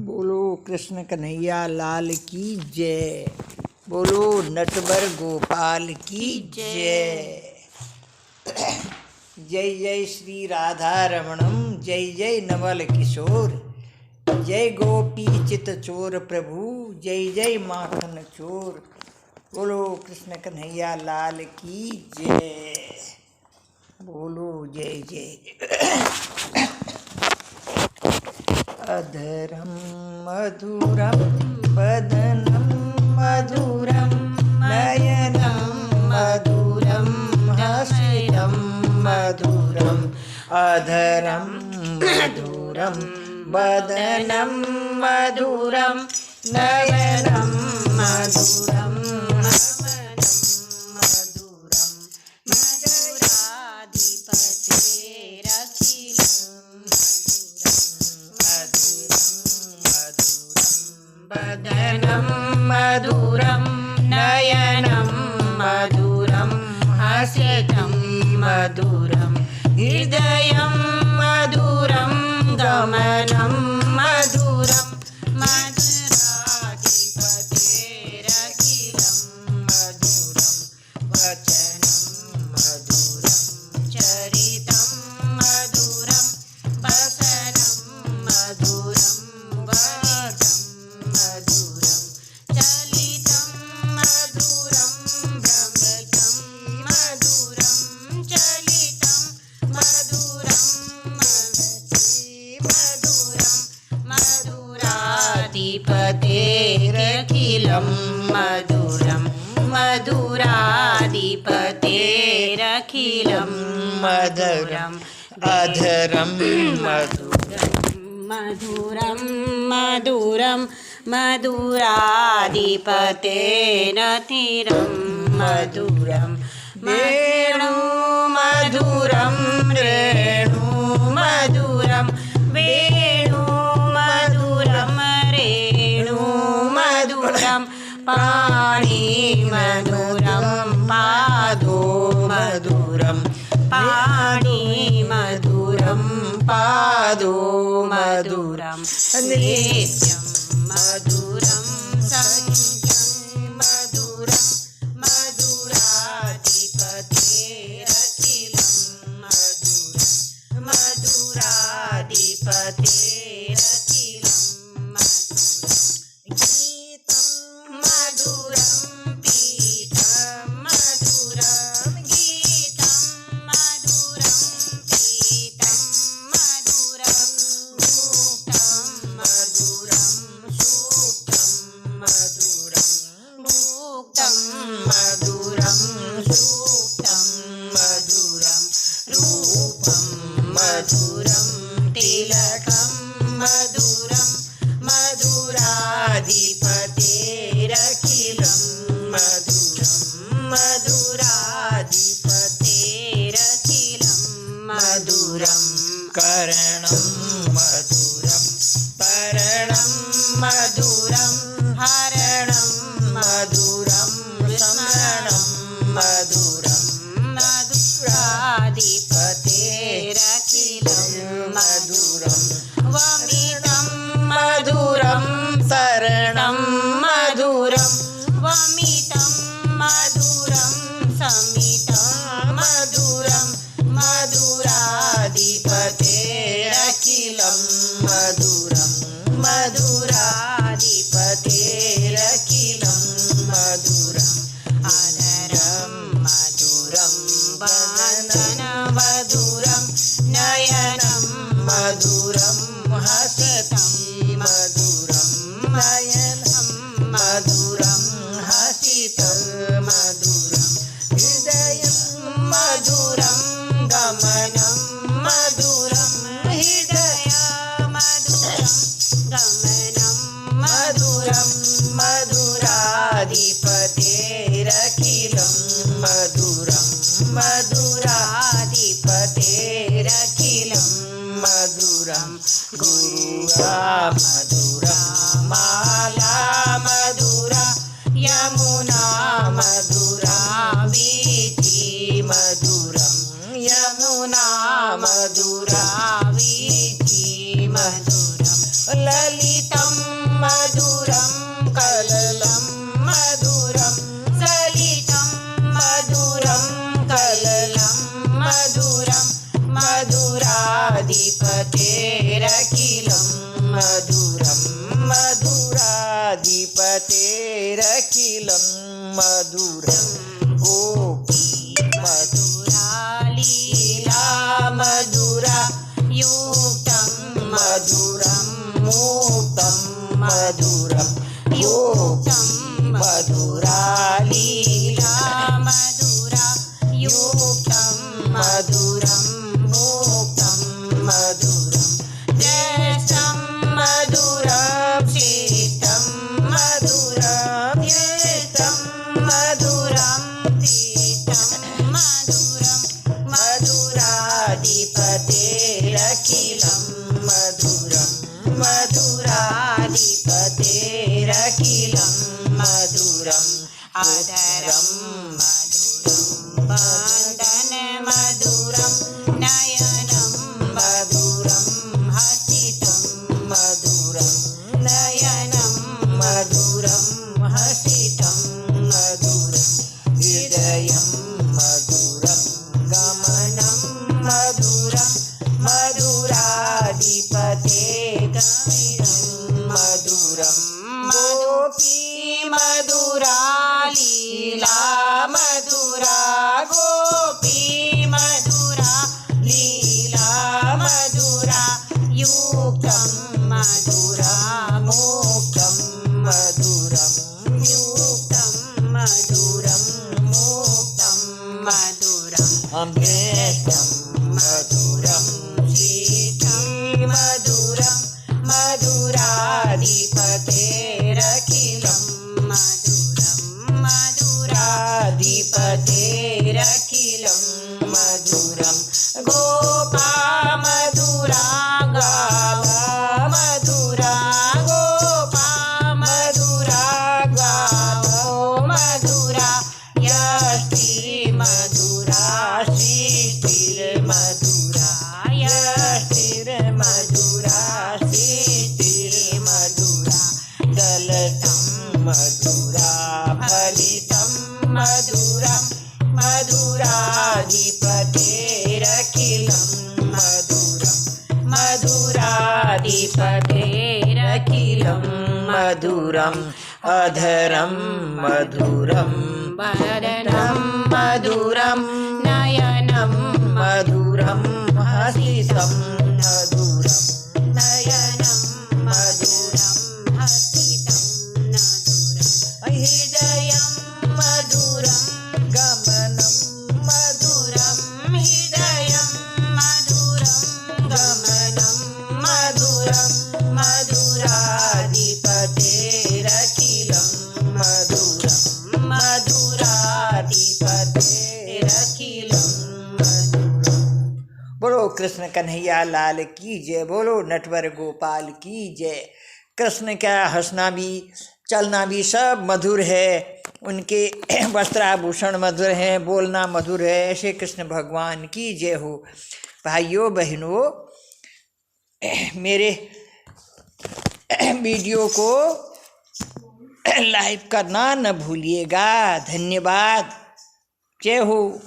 बोलो कृष्ण कन्हैया लाल की जय। बोलो नटवर गोपाल की जय। जय जय श्री राधा रमणम, जय जय नवल किशोर, जय गोपी चित चोर प्रभु, जय जय माखन चोर। बोलो कृष्ण कन्हैया लाल की जय। बोलो जय जय। अधरं मधुरं वदनं मधुरं नयनं मधुरं हसितं मधुरम्। अधरं मधुरं वदनं मधुरं नयनं मधुरं वदनं मधुरं नयनं मधुरं हास्यं मधुरं हृदयं मधुरं गमनं मधुरं मधुराधिपतेरखिलं मधुरं वचनं मधुरं चरितं मधुरं वसनं मधुरं मधुराधिपतेरखिलं मधुरं मधुराधिपतेरखिलं मधुरम्। अधरं मधुरं मधुरं मधुराधिपतेरखिलं मधुरं वेणु मधुरं रेणु मधुरं वेणु मधुरं रेणु मधुरं पाणि मधुरं पादो मधुरं पाणि मधुरं पादो मधुरं नित्यं मधुरं संख्यं मधुरं मधुराधिपतेरखिलं मधुरं मधुराधिपतेरखिलं मधुरं गीतं मधुरं पीतं मधुरं गीतं मधुरं पीतं मधुरं सूक्तं मधुरं रूपं मधुरं तिलकं मधुरं मधुराधिपतेरखिलं मधुरं मधुराधिपतेरखिलं मधुरं करणं मधुरं पर्णं मधुरं हरणं मधुरं स्मरणं मधुरं मधुराधिपतेरखिलं मधुरं वमितं मधुरं शरणं मधुरं वमितं मधुरं समितं मधुरं मधुराधिपतेरखिलं मधुरं मधुराधिपतेरखिलं मधुरम्। अधरं मधुरं वदनं मधुरं नयनं मधुरं हसितं मधुरं नयनं मधुरं हसितं मधुरं हृदयं मधुरं गमनं मधुरं हृदयं मधुरं गमनं मधुरं मधुराधिपतेरखिलं मधुरं मधुराधिपतेरखिलं मधुरं गुरुरा मधुरा माला मधुरा यमुना मधुरा वीथि मधुरं यमुना मधुरा वीथि मधुरं ललितं मधुरं कललं मधुरं ललितं मधुरं कललं मधुरं मधुराधिपतेरखिलं मधुरं मधुराधिपतेरखिलं मधुरं गोपी मधुरा लीला मधुरा युक्तं मधुरं मुक्तं मधुरं युक्तं मधुरा लीला मधुरा युक्तं मधुरं मुक्तं मधुरं ज्येष्ठं मधुरं शीतं मधुरं ज्येष्ठं मधुरं शीतं मधुरं मधुराधिपतेरखिलं मधुरं मधुराधिपतेरखिलं मधुरम् आधरं मधुरं वदन मधुरं नयनं मधुरं हसितं मधुरं नयनं मधुरं हसितं मधुरं हृदयं मधुरं गमनं मधुरं मधुराधिपतेरखिलं मधुरं गोपी मधुरा लीला मधुरा गोपी मधुरा लीला मधुरा युक्तं मधुरा मुक्तं मधुरं युक्तं मधुरं मुक्तं मधुरं ज्येष्ठं मधुरं शीतं मधुरं मधुराधिपतेरखिलं मधुरं मधुराधिपतेरखिलं मधुरं गोपा मधुरा गावा मधुरा गोपा मधुरा गावो मधुरा यष्टि मधुरा श्रीतिर्मधुरा यष्टिर्मधुरा श्रीतिर्मधुरा दलतं मधुरा फलितं मधुरं मधुराधिपतेरखिलं मधुरं मधुराधिपतेरखिलं मधुरम् अधरं मधुरं वदनं मधुरं नयनं मधुरं हसितं मधुरं नयनं मधुरं हसितं मधुरं हृदयं मधुरं गमनं मधुरं हृदयं मधुरं गमनं मधुरं मधुराधिपतेरखिलं मधुरं मधुराधिपतेरखिलं मधुरम्। बोलो कृष्ण कन्हैया लाल की जय, बोलो नटवर गोपाल की जय। कृष्ण का हंसना भी चलना भी सब मधुर है, उनके वस्त्राभूषण मधुर हैं, बोलना मधुर है। ऐसे कृष्ण भगवान की जय हो। भाइयों बहनों, मेरे वीडियो को लाइक करना न भूलिएगा। धन्यवाद। जय हो।